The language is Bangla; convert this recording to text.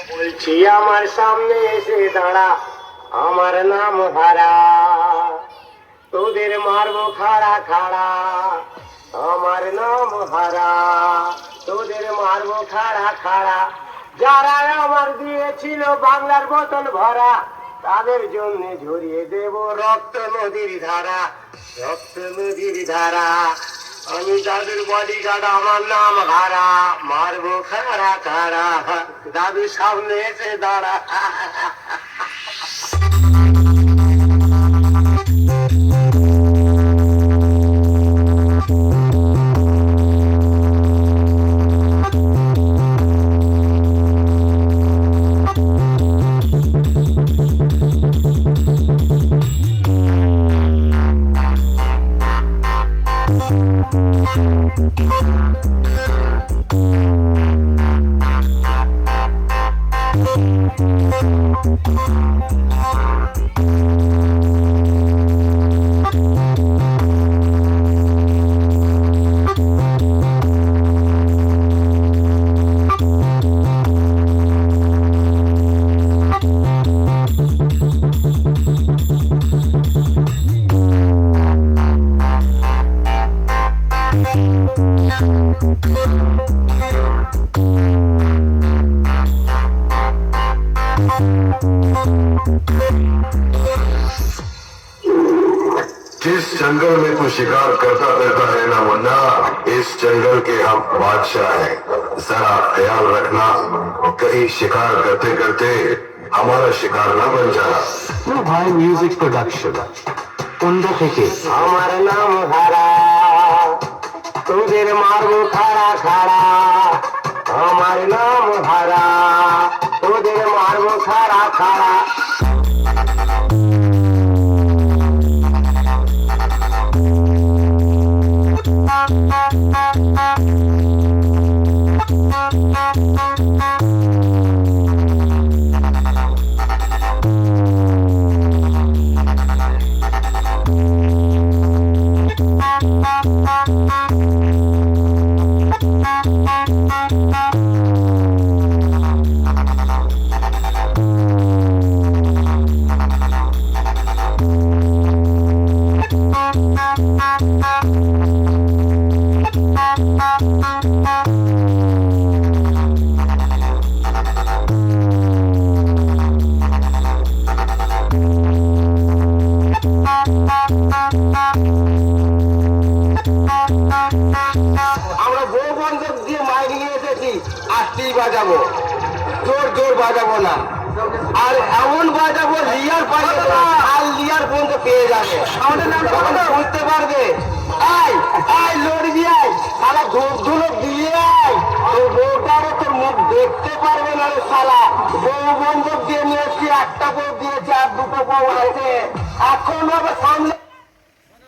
বলছি আমার সামনে এসে দাঁড়া, আমার নাম হারা, তোদের মারবো খাড়া খাড়া। আমার নাম হারা, তোদের মারবো খাড়া খাড়া। যারা আমার দিয়েছিল বাংলার বোতল ভরা, তাদের জন্য ঝরিয়ে দেব রক্ত নদীর ধারা, রক্ত নদীর ধারা। আমি দাদুর বডিগার্ড, আমার নাম হারা, মারবো খাড়া খাড়া। দাদু সামনে এসে দাঁড়া। जिस जंगल में तू शिकार करता करता है ना मुन्ना, इस जंगल के हम बादशाह हैं। जरा ख्याल रखना, कहीं शिकार करते करते हमारा शिकार ना बन जाना। ভাই মিউজিক প্রোডাকশন কোনটা থেকে? আমার নাম হারা, তোদের মারবো খাড়া খাড়া। আমার নাম হারা, তোদের মারবো খাড়া খাড়া। আমরা বউ বন্ধক দিয়ে মাইক নিয়ে এসেছি, আস্তেই বাজাবো, জোর জোর বাজাবো না। আর এমন বাজাবো লিয়ার পাইলে আর লিয়ার বন্ধ পেয়ে যাবে, আমাদের নাম বুঝতে পারবে। আয় আয় লড়বি, আয় সালা ধূপ ধুলক দিয়ে আয়, তোর বউটারও তোর মুখ দেখতে পারবে না রে শালা। বউ বন্ধক দিয়ে নিয়েছি, একটা বউ দিয়েছে আর দুটো বউ আছে, এখন হবে সামনে।